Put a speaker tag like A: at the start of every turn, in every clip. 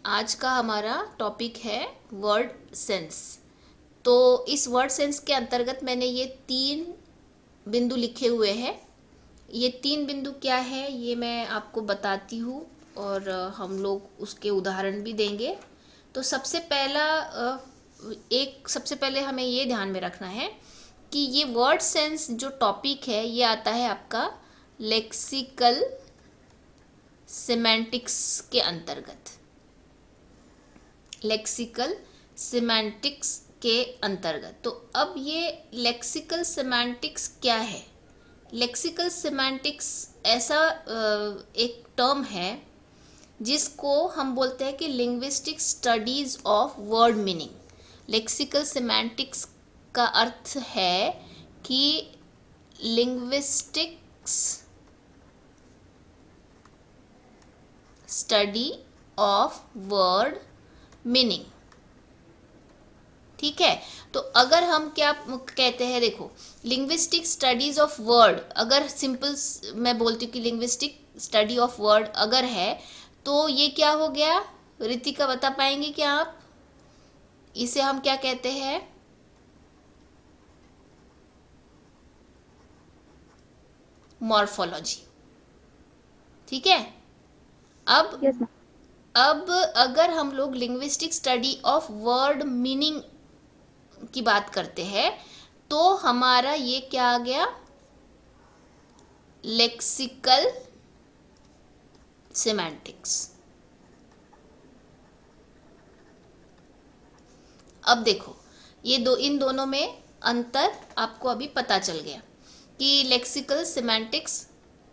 A: आज का हमारा टॉपिक है वर्ड सेंस। तो इस वर्ड सेंस के अंतर्गत मैंने ये 3 बिंदु लिखे हुए हैं। ये 3 बिंदु क्या है ये मैं आपको बताती हूँ और हम लोग उसके उदाहरण भी देंगे। तो सबसे पहले हमें ये ध्यान में रखना है कि ये वर्ड सेंस जो टॉपिक है ये आता है आपका लेक्सिकल सिमेंटिक्स के अंतर्गत। लेक्सिकल सिमेंटिक्स के अंतर्गत। तो अब ये लेक्सिकल सिमेंटिक्स क्या है? लेक्सिकल सिमेंटिक्स ऐसा एक टर्म है जिसको हम बोलते हैं कि linguistic studies of word meaning. Lexical semantics का अर्थ है कि linguistics study of word meaning. ठीक है, तो अगर हम क्या कहते हैं, देखो लिंग्विस्टिक स्टडीज ऑफ वर्ड, अगर सिंपल मैं बोलती हूँ कि लिंग्विस्टिक स्टडी ऑफ वर्ड अगर है तो ये क्या हो गया? रितिका बता पाएंगे क्या आप? इसे हम क्या कहते हैं? मॉर्फोलॉजी। ठीक है, अब
B: यस मैम।
A: अब अगर हम लोग linguistic study of word meaning की बात करते हैं तो हमारा ये क्या आ गया? Lexical semantics. अब देखो इन दोनों में अंतर आपको अभी पता चल गया कि लेक्सिकल सिमेंटिक्स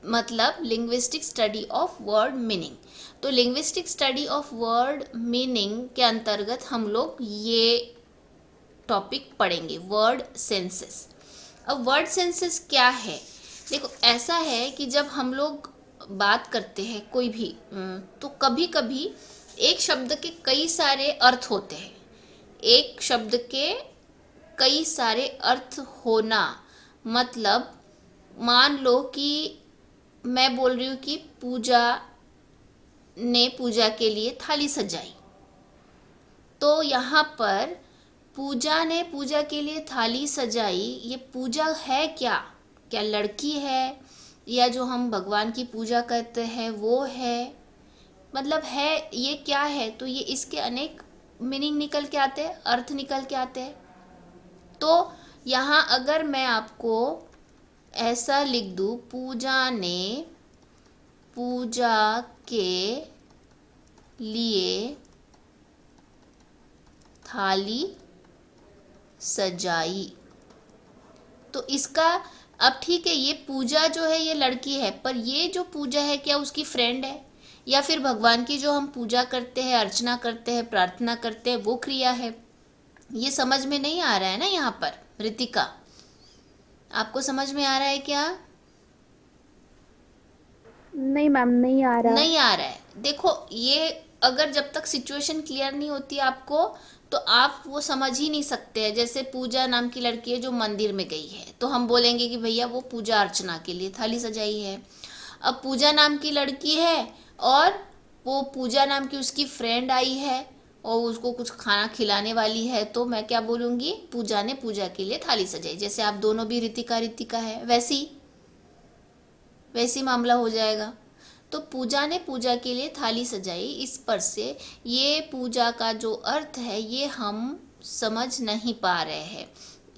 A: मतलब linguistic study of word meaning. तो linguistic study of word meaning के अंतर्गत हम लोग ये टॉपिक पढ़ेंगे, वर्ड सेंसेस। अब वर्ड सेंसेस क्या है? देखो ऐसा है कि जब हम लोग बात करते हैं कोई भी तो कभी कभी एक शब्द के कई सारे अर्थ होते हैं। एक शब्द के कई सारे अर्थ होना मतलब मान लो कि मैं बोल रही हूँ कि पूजा ने पूजा के लिए थाली सजाई। तो यहाँ पर पूजा ने पूजा के लिए थाली सजाई, ये पूजा है क्या? क्या लड़की है या जो हम भगवान की पूजा करते हैं वो है? मतलब है ये क्या है? तो ये इसके अनेक मीनिंग निकल के आते हैं, अर्थ निकल के आते हैं। तो यहाँ अगर मैं आपको ऐसा लिख दूँ, पूजा ने पूजा के लिए थाली सजाई, तो इसका अब ठीक है, ये पूजा जो है ये लड़की है, पर ये जो पूजा है क्या उसकी फ्रेंड है? या फिर भगवान की जो हम पूजा करते हैं, अर्चना करते हैं, प्रार्थना करते हैं वो क्रिया है? ये समझ में नहीं आ रहा है ना यहाँ पर रितिका? आपको समझ में आ रहा है क्या?
B: नहीं मैम, नहीं आ रहा।
A: नहीं आ रहा है। देखो ये अगर जब तक सिचुएशन क्लियर नहीं होती आपको तो आप वो समझ ही नहीं सकते हैं। जैसे पूजा नाम की लड़की है जो मंदिर में गई है तो हम बोलेंगे कि भैया वो पूजा अर्चना के लिए थाली सजाई है। अब पूजा नाम की लड़की है और वो पूजा नाम की उसकी फ्रेंड आई है और उसको कुछ खाना खिलाने वाली है, तो मैं क्या बोलूँगी? पूजा ने पूजा के लिए थाली सजाई। जैसे आप दोनों भी रितिका रितिका है, वैसी वैसी मामला हो जाएगा। तो पूजा ने पूजा के लिए थाली सजाई, इस पर से ये पूजा का जो अर्थ है ये हम समझ नहीं पा रहे हैं।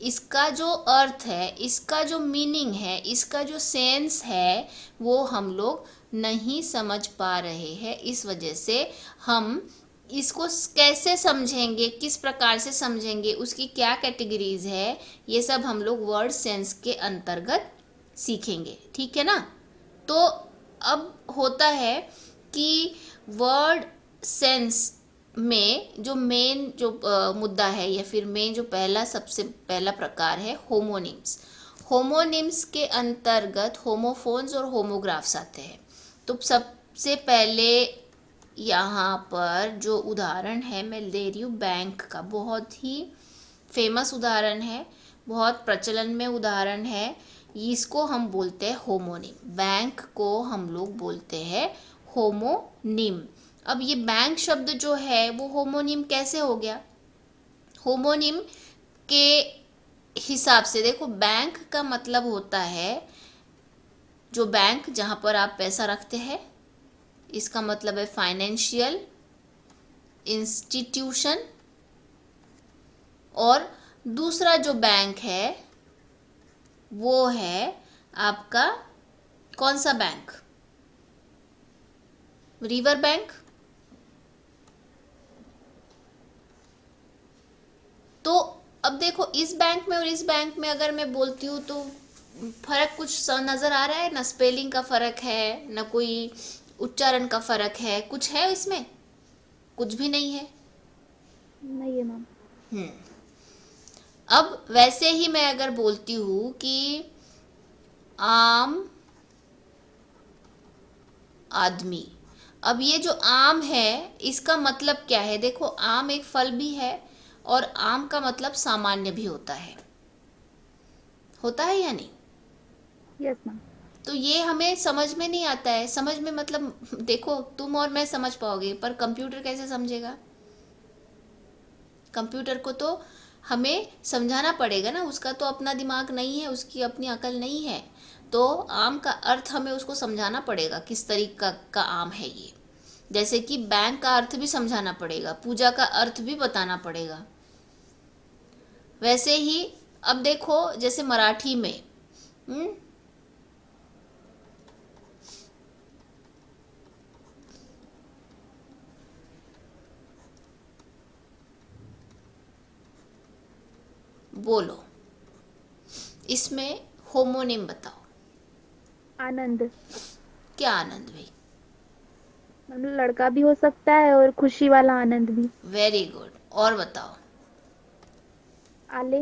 A: इसका जो अर्थ है, इसका जो मीनिंग है, इसका जो सेंस है वो हम लोग नहीं समझ पा रहे हैं। इस वजह से हम इसको कैसे समझेंगे, किस प्रकार से समझेंगे, उसकी क्या कैटेगरीज है, ये सब हम लोग वर्ड सेंस के अंतर्गत सीखेंगे। ठीक है ना? तो अब होता है कि वर्ड सेंस में जो मेन जो मुद्दा है या फिर मेन जो सबसे पहला प्रकार है होमोनिम्स। होमोनिम्स के अंतर्गत होमोफोन्स और होमोग्राफ्स आते हैं। तो सबसे पहले यहाँ पर जो उदाहरण है मैं ले रही हूँ बैंक का, बहुत ही फेमस उदाहरण है, बहुत प्रचलन में उदाहरण है। इसको हम बोलते हैं होमोनिम। बैंक को हम लोग बोलते हैं होमोनिम। अब ये बैंक शब्द जो है वो होमोनिम कैसे हो गया? होमोनिम के हिसाब से देखो, बैंक का मतलब होता है जो बैंक जहां पर आप पैसा रखते हैं, इसका मतलब है फाइनेंशियल इंस्टीट्यूशन। और दूसरा जो बैंक है वो है आपका कौन सा बैंक? River bank. तो अब देखो, इस बैंक में और इस बैंक में अगर मैं बोलती हूँ तो फर्क कुछ नजर आ रहा है ना? स्पेलिंग का फर्क है ना, कोई उच्चारण का फर्क है, कुछ है इसमें? कुछ भी नहीं है।
B: नहीं है मैम।
A: हम्म। अब वैसे ही मैं अगर बोलती हूँ कि आम आदमी, अब ये जो आम है इसका मतलब क्या है? देखो, आम एक फल भी है और आम का मतलब सामान्य भी होता है या नहीं?
B: Yes ma'am.
A: तो ये हमें समझ में नहीं आता है। समझ में मतलब देखो, तुम और मैं समझ पाओगे पर कंप्यूटर कैसे समझेगा? कंप्यूटर को तो हमें समझाना पड़ेगा ना, उसका तो अपना दिमाग नहीं है, उसकी अपनी अकल नहीं है। तो आम का अर्थ हमें उसको समझाना पड़ेगा, किस तरीका का आम है ये। जैसे कि बैंक का अर्थ भी समझाना पड़ेगा, पूजा का अर्थ भी बताना पड़ेगा। वैसे ही अब देखो, जैसे मराठी में हम्म, बोलो, इसमें होमोनिम बताओ।
B: आनंद।
A: क्या आनंद भाई?
B: मतलब लड़का भी हो सकता है और खुशी वाला आनंद भी।
A: Very good. और बताओ।
B: आले।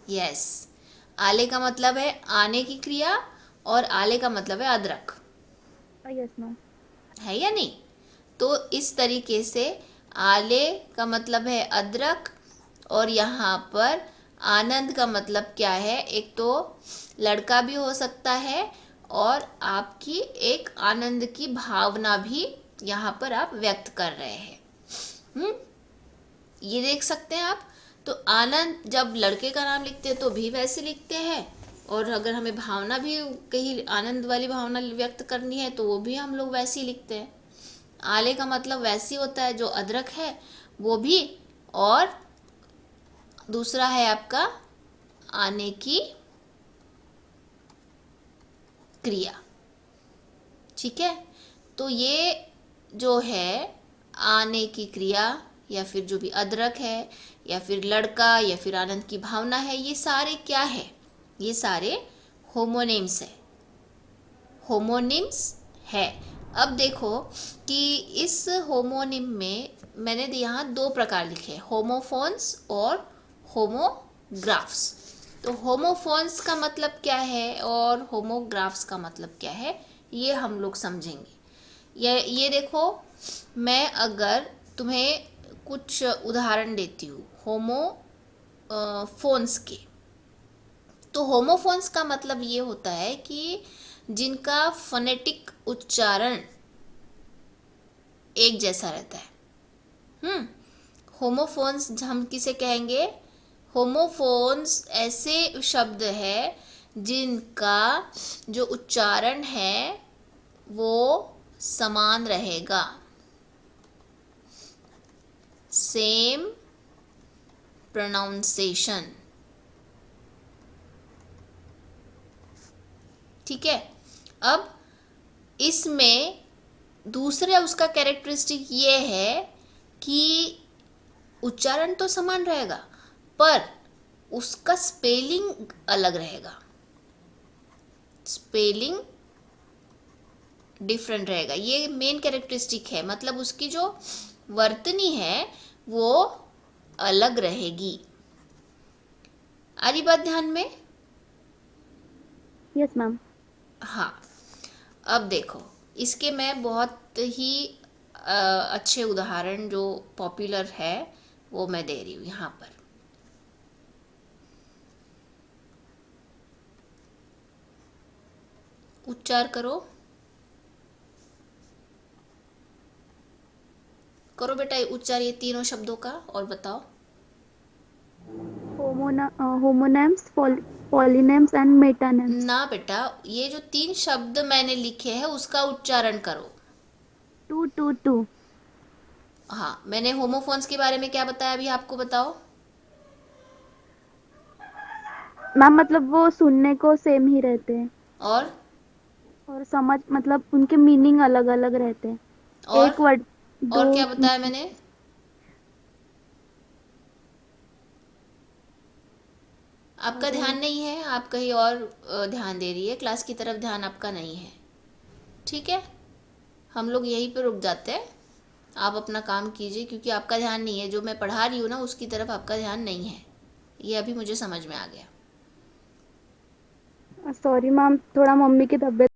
A: यस। आले का मतलब है आने की क्रिया, और आले का मतलब है अदरक।
B: Yes ma'am.
A: है या नहीं? तो इस तरीके से आले का मतलब है अदरक, और यहाँ पर आनंद का मतलब क्या है? एक तो लड़का भी हो सकता है, और आपकी एक आनंद की भावना भी यहाँ पर आप व्यक्त कर रहे हैं। हम्म, ये देख सकते हैं आप। तो आनंद जब लड़के का नाम लिखते हैं तो भी वैसे लिखते हैं, और अगर हमें भावना भी कहीं आनंद वाली भावना व्यक्त करनी है तो वो भी हम लोग वैसे ही लिखते हैं। आले का मतलब वैसे ही होता है, जो अदरक है वो भी, और दूसरा है आपका आने की क्रिया। ठीक है? तो ये जो है आने की क्रिया, या फिर जो भी अदरक है, या फिर लड़का, या फिर आनंद की भावना है, ये सारे क्या है? ये सारे होमोनिम्स है। होमोनिम्स है। अब देखो कि इस होमोनिम में मैंने यहाँ दो प्रकार लिखे, होमोफोन्स और होमोग्राफ्स। तो होमोफोन्स का मतलब क्या है और होमोग्राफ्स का मतलब क्या है, ये हम लोग समझेंगे। ये देखो, मैं अगर तुम्हें कुछ उदाहरण देती हूँ होमो फोन्स के, तो होमोफोन्स का मतलब ये होता है कि जिनका फोनेटिक उच्चारण एक जैसा रहता है। होमोफोन्स हम किसे कहेंगे? होमोफोन्स ऐसे शब्द है जिनका जो उच्चारण है वो समान रहेगा, सेम प्रोनाउंसिएशन। ठीक है? अब इसमें दूसरा उसका कैरेक्टरिस्टिक ये है कि उच्चारण तो समान रहेगा पर उसका स्पेलिंग अलग रहेगा, स्पेलिंग डिफरेंट रहेगा। ये मेन कैरेक्टरिस्टिक है, मतलब उसकी जो वर्तनी है वो अलग रहेगी। आ रही बात ध्यान में?
B: Yes ma'am.
A: हाँ। अब देखो, इसके मैं बहुत ही अच्छे उदाहरण जो पॉपुलर है वो मैं दे रही हूँ यहाँ पर। उच्चार करो। करो बेटा, उच्चार ये तीनों शब्दों का और बताओ।
B: Homonyms, पॉलीनेम्स and मेटानेम्स।
A: ना बेटा, ये जो 3 शब्द मैंने लिखे हैं उसका उच्चारण करो।
B: Two two two.
A: हाँ, मैंने होमोफोन्स के बारे में क्या बताया अभी आपको बताओ।
B: मैम मतलब वो सुनने को सेम ही रहते हैं
A: और
B: और समझ मतलब उनके मीनिंग अलग अलग रहते हैं।
A: और
B: एक वर्ड
A: और
B: दो।
A: क्या बताया मैंने। आपका
B: और
A: ध्यान नहीं है, आप कहीं और ध्यान दे रही है, क्लास की तरफ ध्यान आपका नहीं है। ठीक है, हम लोग यहीं पे रुक जाते हैं। आप अपना काम कीजिए, क्योंकि आपका ध्यान नहीं है, जो मैं पढ़ा रही हूँ ना उसकी तरफ आपका ध्यान नहीं है। ये अभी मुझे समझ में आ गया।
B: सॉरी मैम, थोड़ा मम्मी की तबीयत